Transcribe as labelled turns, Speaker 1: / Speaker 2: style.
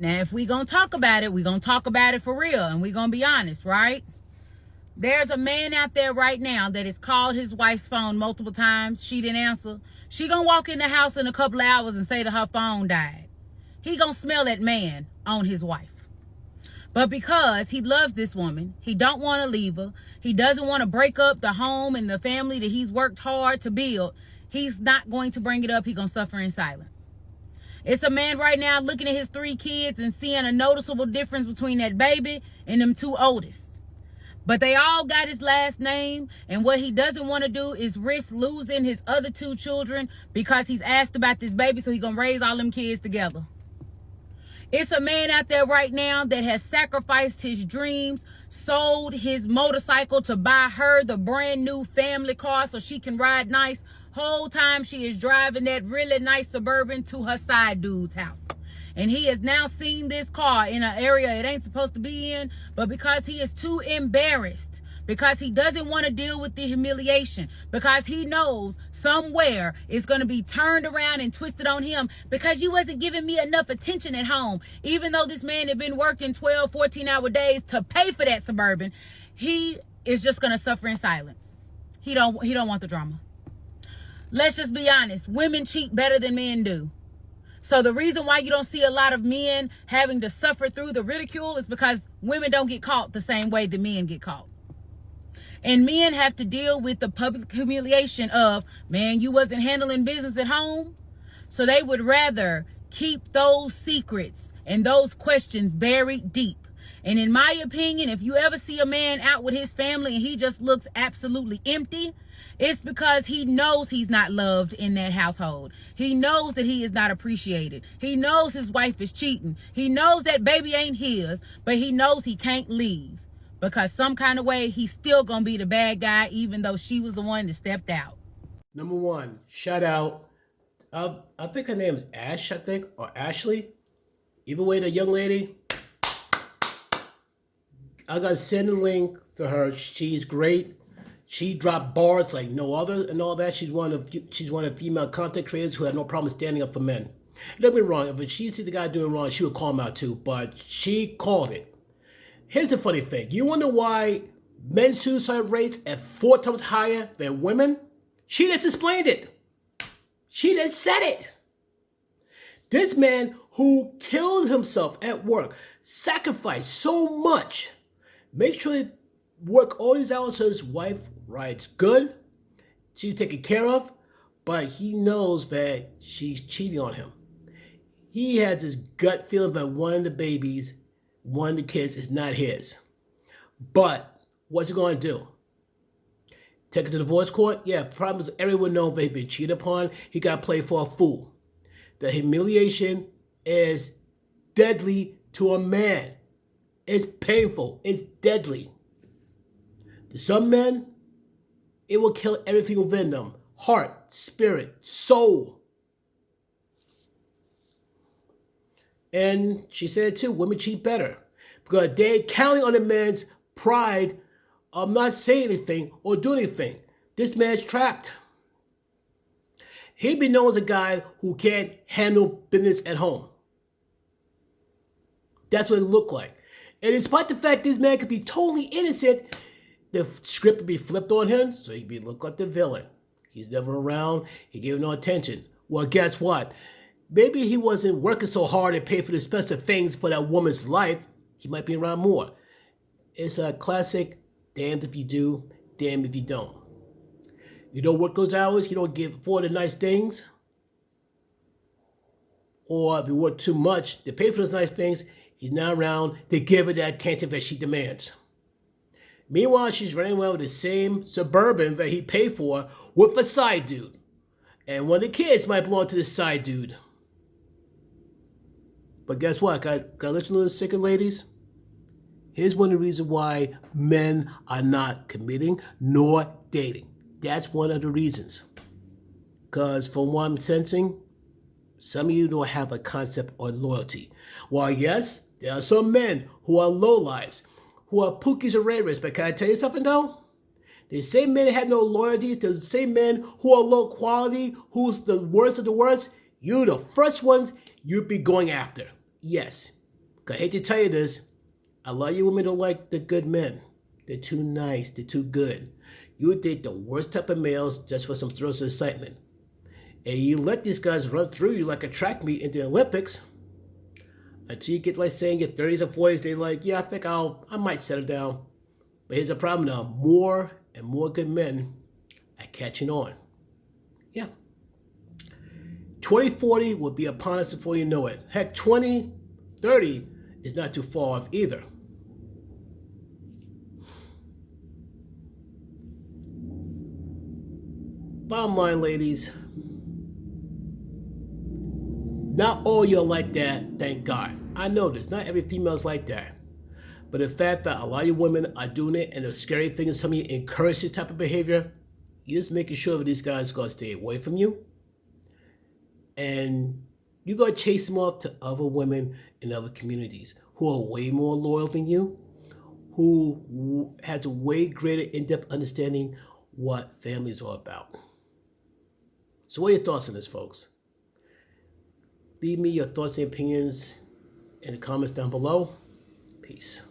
Speaker 1: Now, if we gonna talk about it, we gonna talk about it for real, and we gonna be honest, right? There's a man out there right now that has called his wife's phone multiple times. She didn't answer. She gonna walk in the house in a couple of hours and say that her phone died. He gonna smell that man on his wife. But because he loves this woman, he don't want to leave her. He doesn't want to break up the home and the family that he's worked hard to build. He's not going to bring it up. He's gonna suffer in silence. It's a man right now looking at his 3 kids and seeing a noticeable difference between that baby and them 2 oldest. But they all got his last name, and what he doesn't want to do is risk losing his other 2 children because he's asked about this baby, so he's going to raise all them kids together. It's a man out there right now that has sacrificed his dreams, sold his motorcycle to buy her the brand new family car so she can ride nice. Whole time she is driving that really nice Suburban to her side dude's house. And he has now seen this car in an area it ain't supposed to be in, but because he is too embarrassed, because he doesn't want to deal with the humiliation, because he knows somewhere it's going to be turned around and twisted on him because you wasn't giving me enough attention at home. Even though this man had been working 12, 14-hour days to pay for that Suburban, he is just going to suffer in silence. He don't want the drama. Let's just be honest. Women cheat better than men do. So the reason why you don't see a lot of men having to suffer through the ridicule is because women don't get caught the same way that men get caught. And men have to deal with the public humiliation of, man, you wasn't handling business at home. So they would rather keep those secrets and those questions buried deep. And in my opinion, if you ever see a man out with his family and he just looks absolutely empty, it's because he knows he's not loved in that household. He knows that he is not appreciated. He knows his wife is cheating. He knows that baby ain't his, but he knows he can't leave because some kind of way he's still going to be the bad guy even though she was the one that stepped out.
Speaker 2: Number 1, shout out. I think her name is Ash, or Ashley. Either way, the young lady. I got to send a link to her. She's great. She dropped bars like no other and all that. She's one of the female content creators who had no problem standing up for men. Don't get me wrong. If she sees the guy doing wrong, she would call him out too. But she called it. Here's the funny thing. You wonder why men's suicide rates are 4 times higher than women? She just explained it. She just said it. This man who killed himself at work, sacrificed so much, make sure he work all these hours so his wife rides good, she's taken care of, but he knows that she's cheating on him. He had this gut feeling that one of the kids is not his. But what's he going to do? Take it to divorce court? Yeah, problem is everyone knows that he's been cheated upon. He got played for a fool. The humiliation is deadly to a man. It's painful. It's deadly. To some men, it will kill everything within them. Heart, spirit, soul. And she said too, women cheat better. Because they're counting on a man's pride of not saying anything or doing anything. This man's trapped. He'd be known as a guy who can't handle business at home. That's what it looked like. And despite the fact this man could be totally innocent, the script would be flipped on him, so he'd be look like the villain. He's never around. He gave no attention. Well, guess what? Maybe he wasn't working so hard to pay for the expensive things for that woman's life. He might be around more. It's a classic, damned if you do, damned if you don't. You don't work those hours, you don't afford the nice things. Or if you work too much to pay for those nice things, he's not around to give her that attention that she demands. Meanwhile, she's running around with the same Suburban that he paid for with a side dude. And one of the kids might belong to this side dude. But guess what? Got to let you know, second ladies. Here's one of the reasons why men are not committing nor dating. That's one of the reasons. Because from what I'm sensing, some of you don't have a concept of loyalty. While yes, there are some men who are lowlifes, who are pookies and red but can I tell you something though? The same men that have no loyalty, the same men who are low quality, who's the worst of the worst, you the first ones you'd be going after. Yes, I hate to tell you this, a lot of you women don't like the good men. They're too nice, they're too good. You would date the worst type of males just for some thrills and excitement. And you let these guys run through you like a track meet in the Olympics until you get, like, saying your 30s or 40s, they're like, yeah, I think I might settle down. But here's the problem now, more and more good men are catching on. Yeah. 2040 will be upon us before you know it. Heck, 2030 is not too far off either. Bottom line, ladies, not all you're like that, thank God. I know this, not every female's like that. But the fact that a lot of you women are doing it, and the scary thing is some of you encourage this type of behavior, you're just making sure that these guys are going to stay away from you. And you're going to chase them off to other women in other communities who are way more loyal than you, who has a way greater in-depth understanding what families are about. So what are your thoughts on this, folks? Leave me your thoughts and opinions in the comments down below. Peace.